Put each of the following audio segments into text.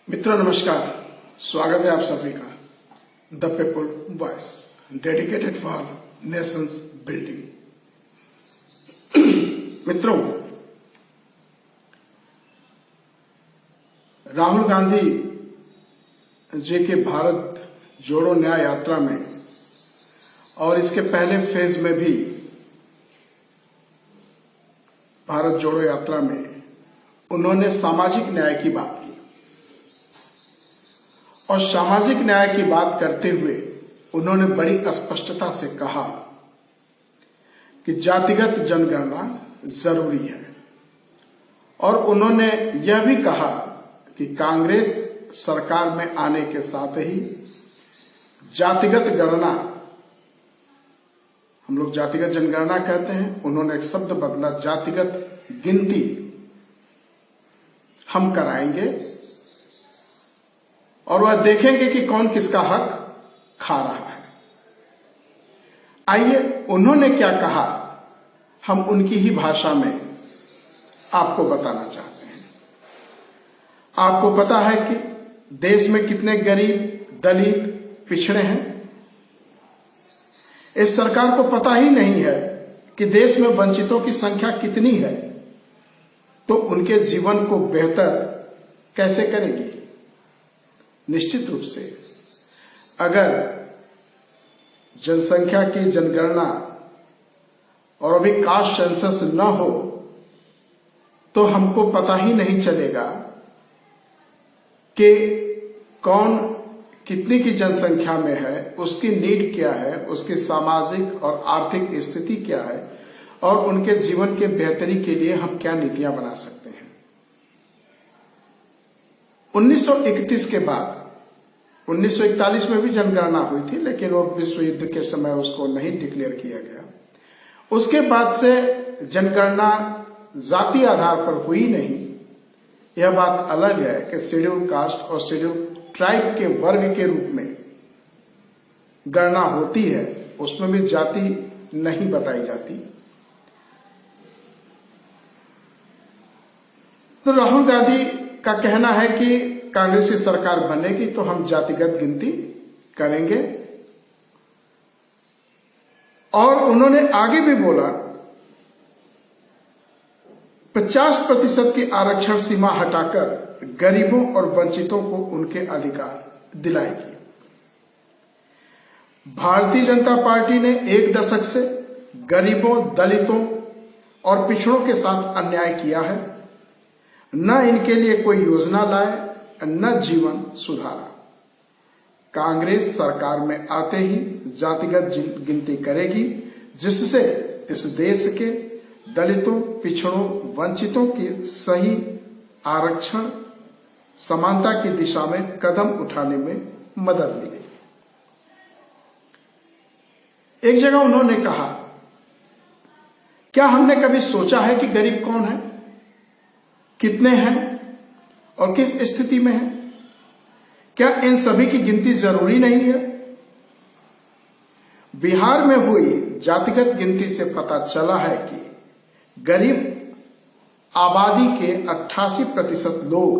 मित्रों नमस्कार, स्वागत है आप सभी का the people voice dedicated for Nations building. मित्रों, राहुल गांधी जी के भारत जोड़ो न्याय यात्रा में और इसके पहले फेज में भी भारत जोड़ो यात्रा में उन्होंने सामाजिक न्याय की बात की और सामाजिक न्याय की बात करते हुए उन्होंने बड़ी स्पष्टता से कहा कि जातिगत जनगणना जरूरी है और उन्होंने यह भी कहा कि कांग्रेस सरकार में आने के साथ ही जातिगत गणना, हम लोग जातिगत जनगणना कहते हैं, उन्होंने एक शब्द बदला, जातिगत गिनती हम कराएंगे और वह देखेंगे कि कौन किसका हक खा रहा है। आइए उन्होंने क्या कहा हम उनकी ही भाषा में आपको बताना चाहते हैं। आपको पता है कि देश में कितने गरीब, दलित, पिछड़े हैं। इस सरकार को पता ही नहीं है कि देश में वंचितों की संख्या कितनी है, तो उनके जीवन को बेहतर कैसे करेगी। निश्चित रूप से अगर जनसंख्या की जनगणना और अभी कास्ट सेंसस न हो तो हमको पता ही नहीं चलेगा कि कौन कितनी की जनसंख्या में है, उसकी नीड क्या है, उसकी सामाजिक और आर्थिक स्थिति क्या है और उनके जीवन के बेहतरी के लिए हम क्या नीतियां बना सकते हैं। 1931 के बाद 1941 में भी जनगणना हुई थी, लेकिन वो विश्व युद्ध के समय उसको नहीं डिक्लेयर किया गया। उसके बाद से जनगणना जाति आधार पर हुई नहीं। यह बात अलग है कि शेड्यूल कास्ट और शेड्यूल ट्राइब के वर्ग के रूप में गणना होती है, उसमें भी जाति नहीं बताई जाती। तो राहुल गांधी का कहना है कि कांग्रेस की सरकार बनेगी तो हम जातिगत गिनती करेंगे और उन्होंने आगे भी बोला 50% की आरक्षण सीमा हटाकर गरीबों और वंचितों को उनके अधिकार दिलाएगी। भारतीय जनता पार्टी ने एक दशक से गरीबों, दलितों और पिछड़ों के साथ अन्याय किया है। न इनके लिए कोई योजना लाए, न जीवन सुधारा। कांग्रेस सरकार में आते ही जातिगत गिनती करेगी, जिससे इस देश के दलितों, पिछड़ों, वंचितों की सही आरक्षण, समानता की दिशा में कदम उठाने में मदद मिलेगी। एक जगह उन्होंने कहा, क्या हमने कभी सोचा है कि गरीब कौन है, कितने हैं और किस स्थिति में है? क्या इन सभी की गिनती जरूरी नहीं है? बिहार में हुई जातिगत गिनती से पता चला है कि गरीब आबादी के 88% लोग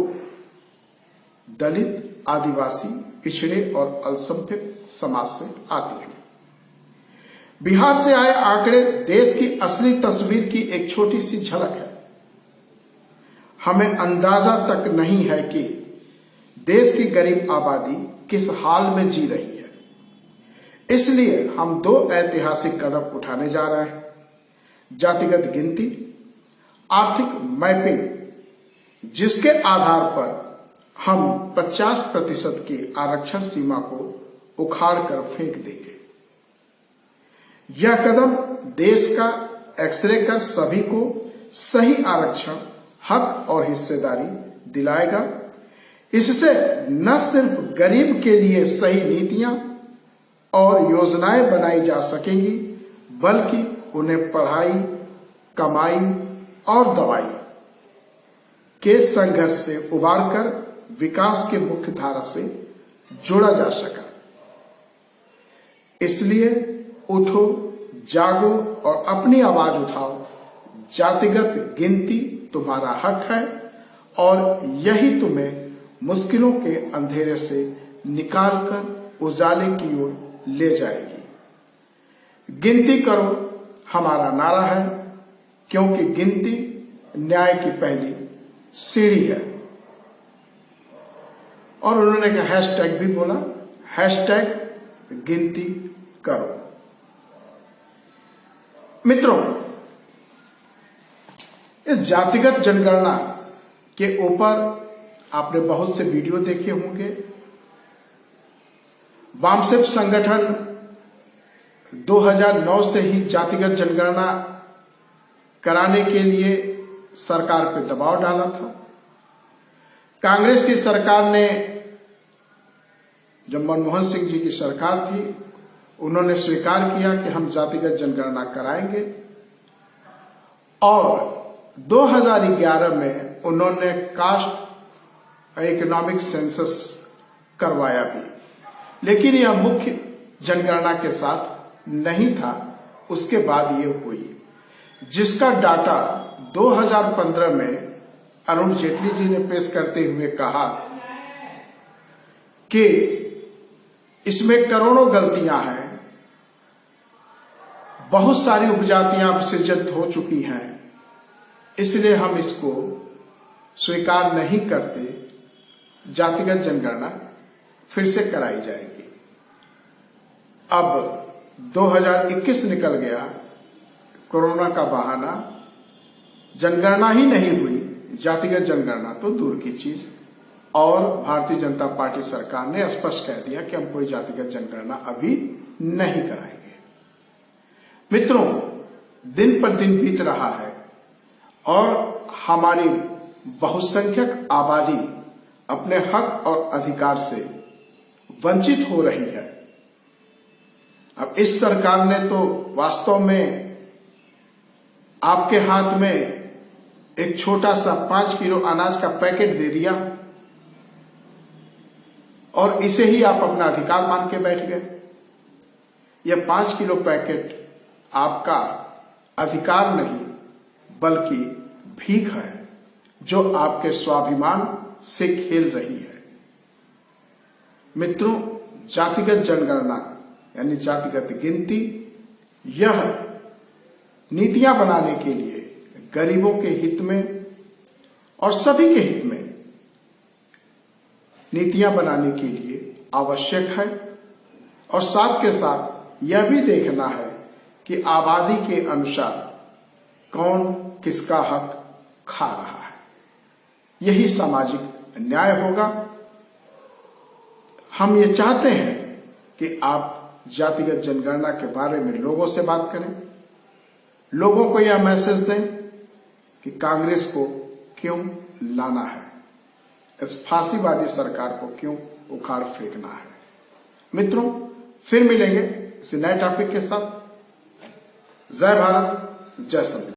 दलित, आदिवासी, पिछड़े और अल्पसंख्यक समाज से आते हैं। बिहार से आए आंकड़े देश की असली तस्वीर की एक छोटी सी झलक है। हमें अंदाजा तक नहीं है कि देश की गरीब आबादी किस हाल में जी रही है। इसलिए हम दो ऐतिहासिक कदम उठाने जा रहे हैं, जातिगत गिनती, आर्थिक मैपिंग, जिसके आधार पर हम 50% की आरक्षण सीमा को उखाड़ कर फेंक देंगे। यह कदम देश का एक्सरे कर सभी को सही आरक्षण, हक और हिस्सेदारी दिलाएगा। इससे न सिर्फ गरीब के लिए सही नीतियां और योजनाएं बनाई जा सकेंगी, बल्कि उन्हें पढ़ाई, कमाई और दवाई के संघर्ष से उबारकर विकास के मुख्य धारा से जोड़ा जा सका। इसलिए उठो, जागो और अपनी आवाज उठाओ। जातिगत गिनती तुम्हारा हक है और यही तुम्हें मुश्किलों के अंधेरे से निकालकर उजाले की ओर ले जाएगी। गिनती करो हमारा नारा है, क्योंकि गिनती न्याय की पहली सीढ़ी है। और उन्होंने कहा हैशटैग भी बोला, हैशटैग गिनती करो। मित्रों, इस जातिगत जनगणना के ऊपर आपने बहुत से वीडियो देखे होंगे। वामसिफ संगठन 2009 से ही जातिगत जनगणना कराने के लिए सरकार पर दबाव डाला था। कांग्रेस की सरकार ने, जब मनमोहन सिंह जी की सरकार थी, उन्होंने स्वीकार किया कि हम जातिगत जनगणना कराएंगे और 2011 में उन्होंने कास्ट इकोनॉमिक सेंसस करवाया भी, लेकिन यह मुख्य जनगणना के साथ नहीं था। उसके बाद ये हुई, जिसका डाटा 2015 में अरुण जेटली जी ने पेश करते हुए कहा कि इसमें करोड़ों गलतियां हैं, बहुत सारी उपजातियां सृजित हो चुकी हैं, इसलिए हम इसको स्वीकार नहीं करते, जातिगत जनगणना फिर से कराई जाएगी। अब 2021 निकल गया, कोरोना का बहाना, जनगणना ही नहीं हुई, जातिगत जनगणना तो दूर की चीज। और भारतीय जनता पार्टी सरकार ने स्पष्ट कह दिया कि हम कोई जातिगत जनगणना अभी नहीं कराएंगे। मित्रों, दिन पर दिन बीत रहा है और हमारी बहुसंख्यक आबादी अपने हक और अधिकार से वंचित हो रही है। अब इस सरकार ने तो वास्तव में आपके हाथ में एक छोटा सा 5 किलो अनाज का पैकेट दे दिया और इसे ही आप अपना अधिकार मान के बैठ गए। यह 5 किलो पैकेट आपका अधिकार नहीं, बल्कि भीख है, जो आपके स्वाभिमान से खेल रही है। मित्रों, जातिगत जनगणना यानी जातिगत गिनती, यह नीतियां बनाने के लिए गरीबों के हित में और सभी के हित में नीतियां बनाने के लिए आवश्यक है। और साथ के साथ यह भी देखना है कि आबादी के अनुसार कौन किसका हक खा रहा है। यही सामाजिक न्याय होगा। हम ये चाहते हैं कि आप जातिगत जनगणना के बारे में लोगों से बात करें, लोगों को यह मैसेज दें कि कांग्रेस को क्यों लाना है, इस फांसीवादी सरकार को क्यों उखाड़ फेंकना है। मित्रों, फिर मिलेंगे किसी नए टॉपिक के साथ। जय भारत, जय संविधान।